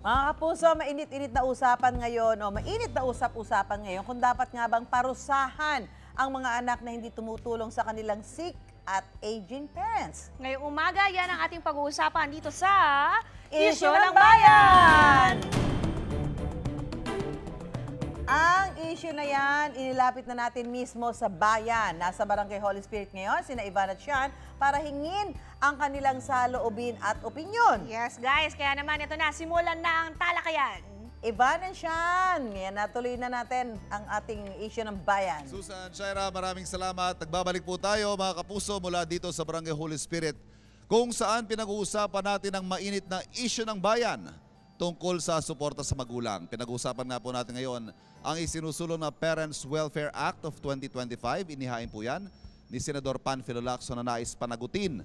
Mga kapuso, mainit-init na usapan ngayon o mainit na usap-usapan ngayon kung dapat nga bang parusahan ang mga anak na hindi tumutulong sa kanilang sick at aging parents. Ngayong umaga, yan ang ating pag-uusapan dito sa Isyu ng Bayan! Ang issue na yan, inilapit na natin mismo sa bayan. Nasa Barangay Holy Spirit ngayon, sina Ivan at Sean, para hingin ang kanilang saloobin at opinyon. Yes, guys. Kaya naman ito na, simulan na ang talakayan. Ivan and Sean, ngayon natuloy na natin ang ating issue ng bayan. Susan, Shaira, maraming salamat. Nagbabalik po tayo mga kapuso mula dito sa Barangay Holy Spirit kung saan pinag-uusapan natin ang mainit na issue ng bayan tungkol sa suporta sa magulang. Pinag-uusapan nga po natin ngayon ang isinusulong na Parents Welfare Act of 2025. Inihain po yan ni Senador Panfilo Lacson na nais panagutin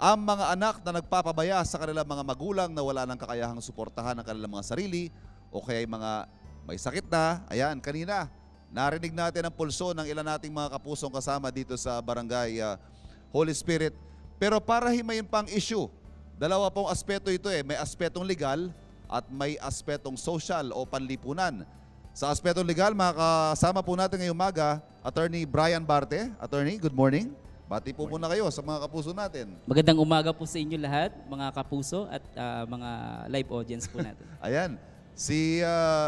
ang mga anak na nagpapabaya sa kanilang mga magulang na wala ng kakayahang suportahan ang kanilang mga sarili o kaya mga may sakit na. Ayan, kanina narinig natin ang pulso ng ilan nating mga kapusong kasama dito sa Barangay Holy Spirit. Pero para himayin pang issue, dalawa pong aspeto ito may aspetong legal at may aspetong social o panlipunan. Sa aspetong legal, makakasama po natin ngayong umaga, Attorney Brian Barte. Attorney, good morning. Bati po muna kayo sa mga kapuso natin. Magandang umaga po sa inyo lahat, mga kapuso at mga live audience po natin. Ayan,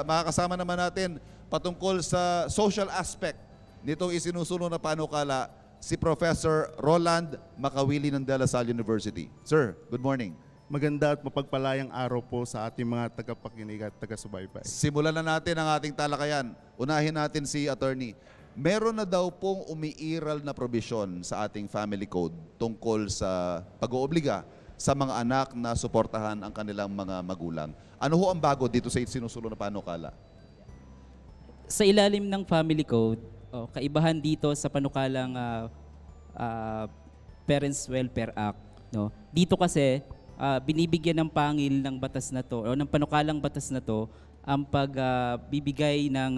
makakasama naman natin patungkol sa social aspect nitong isinusulong na panukala si Professor Roland Makawili ng De La Salle University. Sir, good morning. Maganda at mapagpalayang araw po sa ating mga tagapakinig at taga-subaybay. Simulan na natin ang ating talakayan. Unahin natin si Attorney. Meron na daw pong umiiral na probisyon sa ating family code tungkol sa pag-oobliga sa mga anak na suportahan ang kanilang mga magulang. Ano ho ang bago dito sa sinusulong na panukala? Sa ilalim ng family code, kaibahan dito sa panukalang Parents Welfare Act. No? Dito kasi, binibigyan ng pangil ng batas na to o ng panukalang batas na to ang pagbibigay ng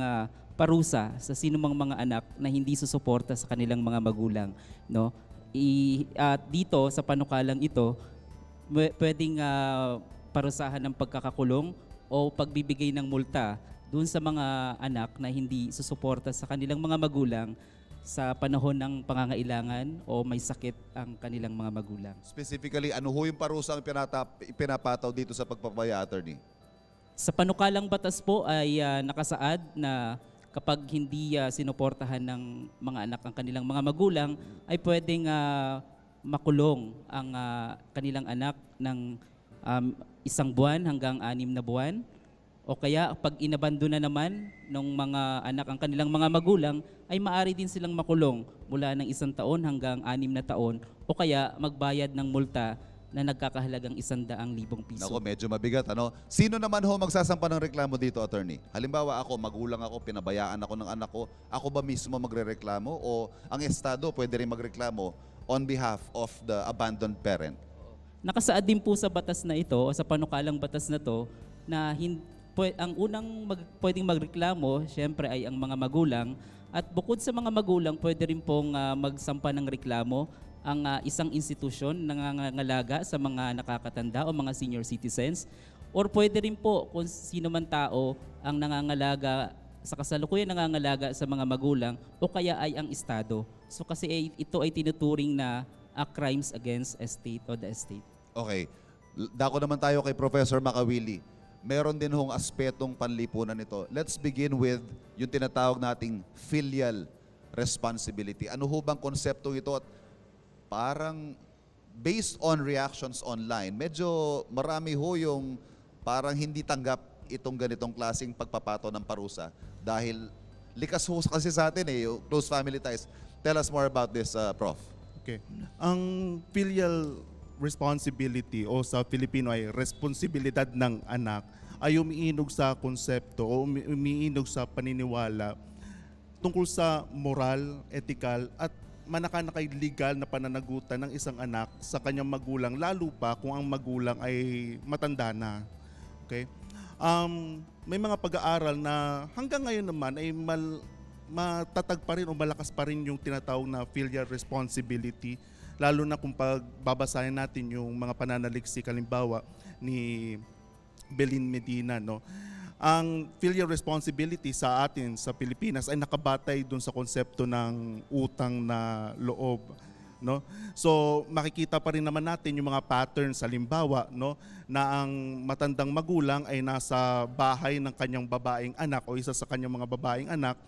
parusa sa sinumang mga anak na hindi susuporta sa kanilang mga magulang, no? Dito sa panukalang ito, pwedeng parusahan ng pagkakakulong o pagbibigay ng multa doon sa mga anak na hindi susuporta sa kanilang mga magulang sa panahon ng pangangailangan o may sakit ang kanilang mga magulang. Specifically, ano ho yung parusa ang pinapataw dito sa pagpapabaya, Attorney? Sa panukalang batas po ay nakasaad na kapag hindi sinuportahan ng mga anak ang kanilang mga magulang, ay pwedeng makulong ang kanilang anak ng 1 buwan hanggang 6 na buwan. O kaya pag inabando na naman ng mga anak ang kanilang mga magulang, ay maaari din silang makulong mula ng 1 taon hanggang 6 na taon o kaya magbayad ng multa na nagkakahalagang 100,000 piso. Nako, medyo mabigat, ano? Sino naman ho magsasampa ng reklamo dito, Attorney? Halimbawa ako, magulang ako, pinabayaan ako ng anak ko, ako ba mismo magrereklamo o ang Estado pwede rin magreklamo on behalf of the abandoned parent? Nakasaad din po sa batas na ito o sa panukalang batas na to na ang unang pwedeng magreklamo, syempre ay ang mga magulang. At bukod sa mga magulang, pwede rin pong magsampa ng reklamo ang isang institusyon na nangangalaga sa mga nakakatanda o mga senior citizens. Or pwede rin po kung sino man tao ang nangangalaga, sa kasalukuyan nangangalaga sa mga magulang o kaya ay ang Estado. So kasi ito ay tinuturing na crimes against estate o the estate. Okay. Dako naman tayo kay Professor Makawili. Meron din hong aspetong panlipunan ito. Let's begin with yung tinatawag nating filial responsibility. Ano ho bang konsepto ito? At parang based on reactions online, medyo marami ho yung parang hindi tanggap itong ganitong klaseng pagpapato ng parusa dahil likas ho kasi sa atin yung close family ties. Tell us more about this, Prof. Okay. Ang filial responsibility o sa Filipino ay responsibilidad ng anak ay umiinog sa konsepto o umiinog sa paniniwala tungkol sa moral, ethical at manakanakay legal na pananagutan ng isang anak sa kanyang magulang, lalo pa kung ang magulang ay matanda na. Okay? May mga pag-aaral na hanggang ngayon naman ay matatag pa rin o malakas pa rin yung tinatawag na filial responsibility, lalo na kung pagbabasahin natin yung mga pananaliksik halimbawa ni Belin Medina, no? Ang filial responsibility sa atin sa Pilipinas ay nakabatay dun sa konsepto ng utang na loob, no? So makikita pa rin naman natin yung mga patterns, halimbawa, no, na ang matandang magulang ay nasa bahay ng kanyang babaeng anak o isa sa kanyang mga babaeng anak,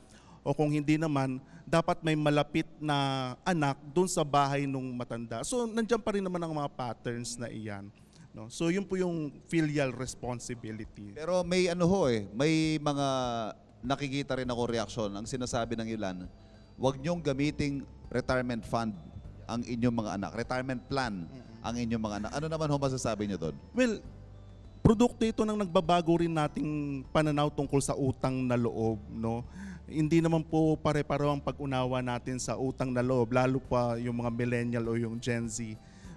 o kung hindi naman, dapat may malapit na anak dun sa bahay nung matanda. So nandiyan pa rin naman ang mga patterns na iyan. No? So yun po yung filial responsibility. Pero may may mga nakikita rin ako reaksyon. Ang sinasabi ng ilan, huwag niyong gamiting retirement fund ang inyong mga anak. Retirement plan ang inyong mga anak. Ano naman ho masasabi niyo doon? Well, produkto ito ng nagbabago rin nating pananaw tungkol sa utang na loob, no? Hindi naman po pare-pareho ang pag-unawa natin sa utang na loob, lalo pa yung mga millennial o yung Gen Z,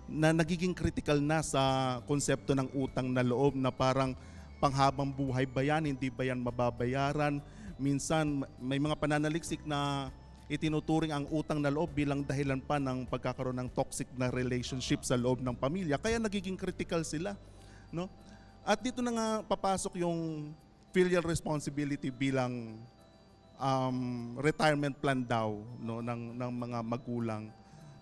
na nagiging critical na sa konsepto ng utang na loob na parang panghabang buhay ba yan, hindi ba yan mababayaran. Minsan may mga pananaliksik na itinuturing ang utang na loob bilang dahilan pa ng pagkakaroon ng toxic na relationship sa loob ng pamilya. Kaya nagiging critical sila, no? At dito na nga papasok yung filial responsibility bilang retirement plan daw, no, ng mga magulang,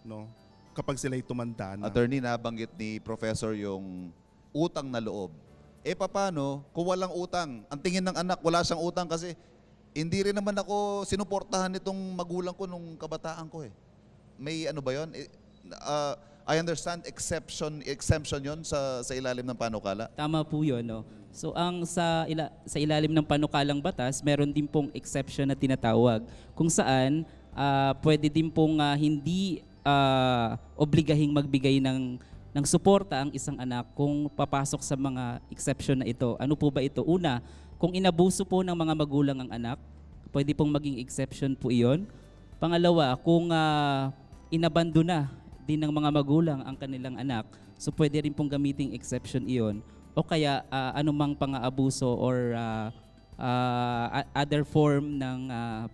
no, kapag sila'y tumanda na. Attorney, nabanggit ni Professor yung utang na loob. Paano kung walang utang? Ang tingin ng anak, wala siyang utang kasi hindi rin naman ako sinuportahan nitong magulang ko nung kabataan ko. May ano ba yun? I understand exemption yon sa ilalim ng panukala. Tama po yun, no? So ang sa ilalim ng panukalang batas, meron din pong exception na tinatawag kung saan pwede din pong hindi obligahing magbigay ng suporta ang isang anak kung papasok sa mga exception na ito. Ano po ba ito? Una, kung inabuso po ng mga magulang ang anak, pwede pong maging exception po iyon. Pangalawa, kung inabandona din ng mga magulang ang kanilang anak, so pwede rin pong gamiting exception iyon. O kaya anumang pang-aabuso or other form ng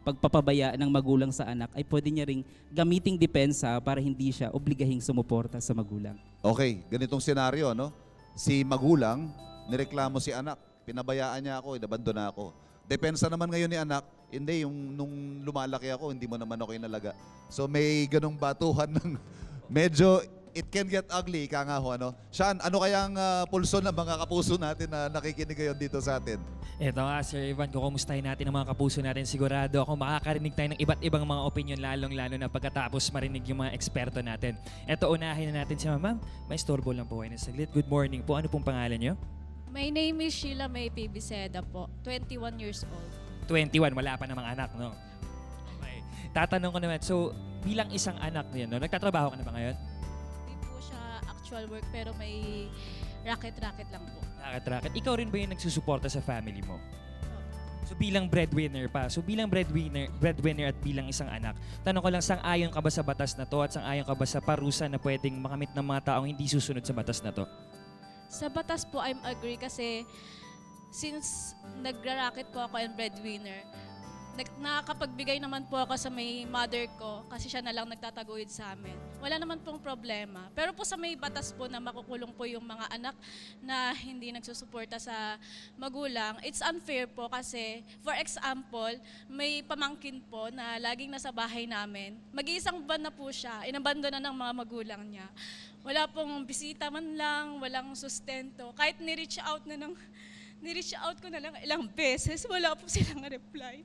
pagpapabaya ng magulang sa anak ay pwede niya ring gamiting depensa para hindi siya obligahing sumuporta sa magulang. Okay, ganitong senaryo, no? Si magulang, nireklamo si anak, pinabayaan niya ako, inabandon na ako. Depensa naman ngayon ni anak, hindi, yung nung lumalaki ako, hindi mo naman ako inalaga. So may ganong batuhan ng medyo it can get ugly, ika nga ho, ano? Sean, ano kayang pulso ng mga kapuso natin na nakikinig ngayon dito sa atin? Ito nga, Sir Ivan, kukumustahin natin ang mga kapuso natin. Sigurado ako makakarinig tayo ng iba't ibang mga opinion, lalong-lalo na pagkatapos marinig yung mga eksperto natin. Ito, unahin na natin si Ma'am. May istorbo lang po kayo na saglit. Good morning po. Ano pong pangalan niyo? My name is Sheila May Pibiceda po, 21 years old. 21, wala pa namang anak, no? Okay. Tatanong ko naman, so bilang isang anak niyo, no, nagtatrabaho ka na ba ngayon? Hindi po siya actual work pero may racket-racket lang po. Racket-racket. Ikaw rin ba yung nagsusuporta sa family mo? So bilang breadwinner pa, so bilang breadwinner at bilang isang anak, tanong ko lang, sang-ayon ka ba sa batas na to at sang-ayon ka ba sa parusa na pwedeng makamit ng mga taong hindi susunod sa batas na to? Sa batas po, I'm agree kasi since nagra-racket po ako and breadwinner, nakakapagbigay naman po ako sa may mother ko kasi siya na lang nagtataguyod sa amin. Wala naman pong problema. Pero po sa may batas po na makukulong po yung mga anak na hindi nagsusuporta sa magulang, it's unfair po kasi, for example, may pamangkin po na laging nasa bahay namin. Mag-iisang buwan na po siya, inabandona ng mga magulang niya. Wala pong bisita man lang, walang sustento. Kahit ni-reach out ko na lang ilang beses, wala po silang reply.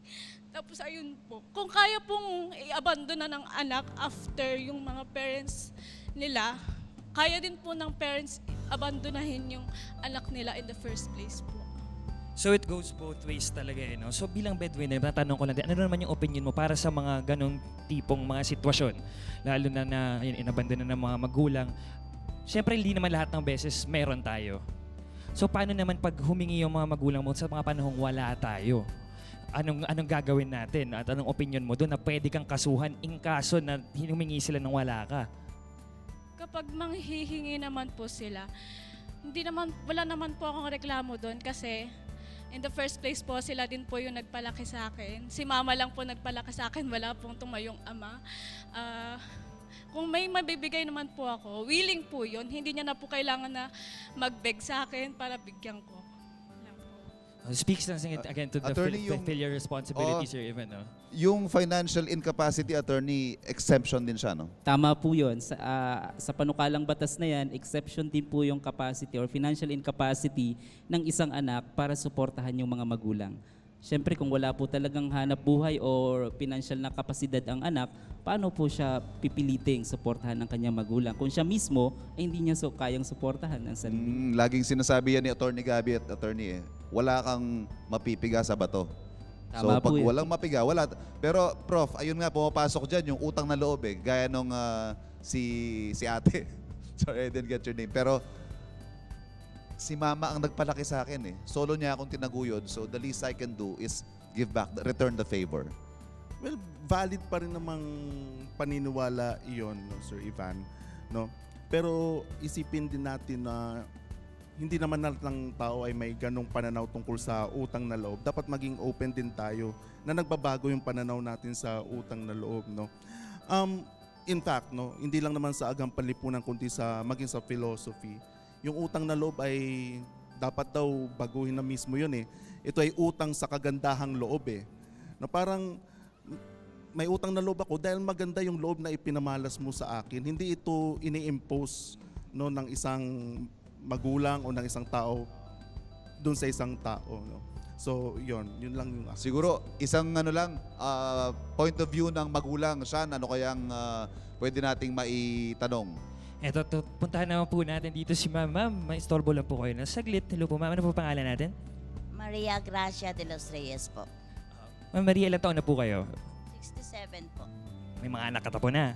Tapos ayun po, kung kaya pong i-abandon na ng anak after yung mga parents nila, kaya din po ng parents abandonahin yung anak nila in the first place po. So it goes both ways talaga, eh, no? So bilang breadwinner, natanong ko lang din, ano naman yung opinion mo para sa mga ganong tipong mga sitwasyon? Lalo na yun, inabandon na ng mga magulang. Siyempre, hindi naman lahat ng beses meron tayo. So paano naman pag humingi yung mga magulang mo sa mga panahong wala tayo? Anong gagawin natin? At anong opinion mo doon na pwede kang kasuhan in kaso na humingi sila nang wala ka? Kapag manghihingi naman po sila, wala naman po akong reklamo doon kasi in the first place po, sila din po yung nagpalaki sa akin. Si mama lang po nagpalaki sa akin, wala pong tumayong ama. Kung may mabibigay naman po ako, willing po yun. Hindi niya na po kailangan na mag-beg sa akin para bigyan ko. Speaks lang again to the Attorney, yung- filial responsibility, Sir Ivan. No? Yung financial incapacity attorney, exemption din siya, no? Tama po yun. Sa panukalang batas na yan, exception din po yung capacity or financial incapacity ng isang anak para suportahan yung mga magulang. Siyempre kung wala po talagang hanap buhay or financial na kapasidad ang anak, paano po siya pipiliting suportahan ng kanyang magulang? Kung siya mismo ay hindi niya kayang suportahan ang sarili. Laging sinasabi yan ni Attorney Gabby at Attorney wala kang mapipiga sa bato. So Tama pag po yun. walang mapiga, wala. Pero Prof, ayun nga, pumapasok dyan yung utang na loob gaya nung si ate. Sorry, I didn't get your name. Pero si mama ang nagpalaki sa akin Solo niya akong tinaguyod. So the least I can do is give back, return the favor. Well, valid pa rin namang paniniwala iyon, no, Sir Ivan. No? Pero isipin din natin na hindi naman lahat ng tao ay may ganong pananaw tungkol sa utang na loob. Dapat maging open din tayo na nagbabago yung pananaw natin sa utang na loob. No? In fact, no, hindi lang naman sa agang panlipunan kundi sa maging sa philosophy. Yung utang na loob ay dapat daw baguhin na mismo yun Ito ay utang sa kagandahang loob Na parang may utang na loob ako dahil maganda yung loob na ipinamalas mo sa akin. Hindi ito ini-impose no, ng isang magulang o ng isang tao doon sa isang tao. No? So yun lang yung Siguro isang point of view ng magulang, Sean, ano kayang pwede nating maitanong? Eto, puntahan naman po natin dito si Ma'am. Ma'am, may istorbo lang po kayo na saglit. Hello po, Ma'am. Ano po pangalan natin? Maria Gracia de los Reyes po. Ma'am Maria, ilang taon na po kayo? 67 po. May mga anak katapo na.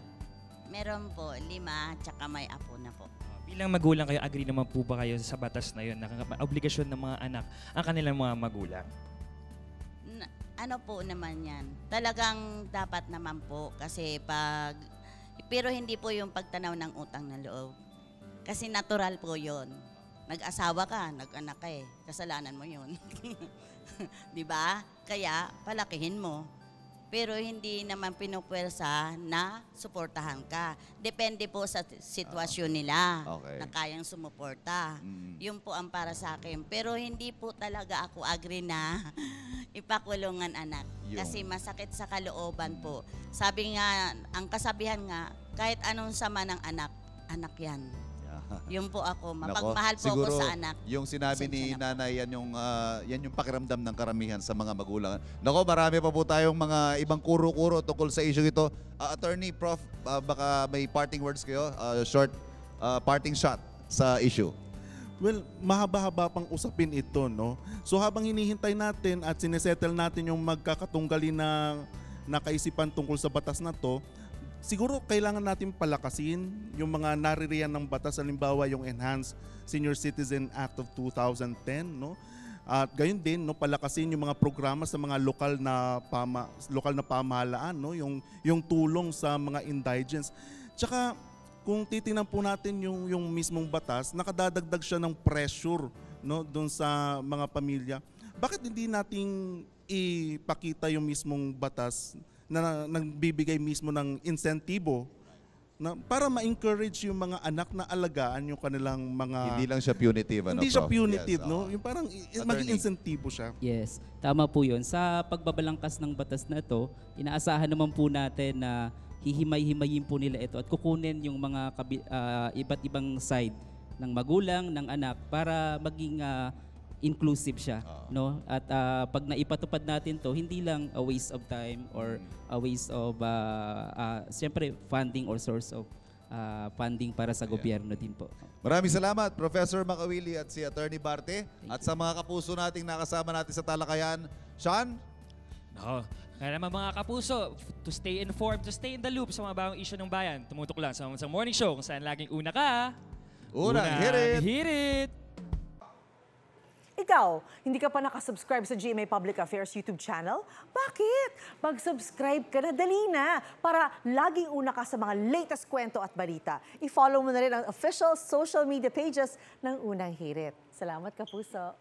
Meron po, 5, tsaka may apo na po. Bilang magulang kayo, agree naman po ba kayo sa batas na yun na obligasyon ng mga anak ang kanilang mga magulang? Ano po naman yan? Talagang dapat naman po kasi pero hindi po yung pagtanaw ng utang na loob. Kasi natural po yon. Nag-asawa ka, nag-anak ka kasalanan mo yun. Di ba? Kaya palakihin mo. Pero hindi naman pinupwersa na suportahan ka. Depende po sa sitwasyon nila Okay. na kayang sumuporta. Yun po ang para sa akin. Pero hindi po talaga ako agree na ipakulungan anak. Yun. Kasi masakit sa kalooban po. Sabi nga, ang kasabihan nga, kahit anong sama ng anak, anak yan. Yun po ako. Mapagmahal po siguro, ako sa anak. yung sinabi ni Pasensya na po. nanay, yan yung pakiramdam ng karamihan sa mga magulang. Nako, marami pa po tayong mga ibang kuro-kuro tungkol sa issue ito. Attorney, Prof, baka may parting words kayo? Short parting shot sa issue. Well, mahaba-haba pang usapin ito, no? So habang hinihintay natin at sinesettle natin yung magkakatunggali na kaisipan tungkol sa batas na to, siguro kailangan natin palakasin yung mga naririyan ng batas, halimbawa yung Enhanced Senior Citizen Act of 2010, no? At gayon din, no, palakasin yung mga programa sa mga lokal na pamahalaan, no? Yung tulong sa mga indigents. Tsaka kung titingnan po natin yung mismong batas, nakadadagdag siya ng pressure, no, doon sa mga pamilya. Bakit hindi nating ipakita yung mismong batas na nagbibigay mismo ng insentibo na para ma-encourage yung mga anak na alagaan yung kanilang mga... Hindi lang siya punitive, ano, Hindi siya Prof? punitive, Yes, no? oo. Yung parang Attorney. maging insentibo siya. Yes, tama po yun. Sa pagbabalangkas ng batas na ito, inaasahan naman po natin na hihimay-himayin po nila ito at kukunin yung mga iba't ibang side ng magulang, ng anak para maging inclusive siya, no? At pag naipatupad natin to, hindi lang a waste of time or a waste of siyempre funding or source of funding para sa gobyerno din po. Maraming salamat, Professor Makawili at si Attorney Barte. At sa mga kapuso nating nakasama natin sa talakayan, Sean? No. Kaya naman mga kapuso, to stay informed, to stay in the loop sa mga bagong issue ng bayan, tumutok lang sa morning show kung saan laging una ka. Unang hirit! Hirit! Ikaw, hindi ka pa nakasubscribe sa GMA Public Affairs YouTube channel? Bakit? Mag-subscribe ka na, dali na, para laging una ka sa mga latest kwento at balita. I-follow mo na rin ang official social media pages ng Unang Hirit. Salamat, Kapuso.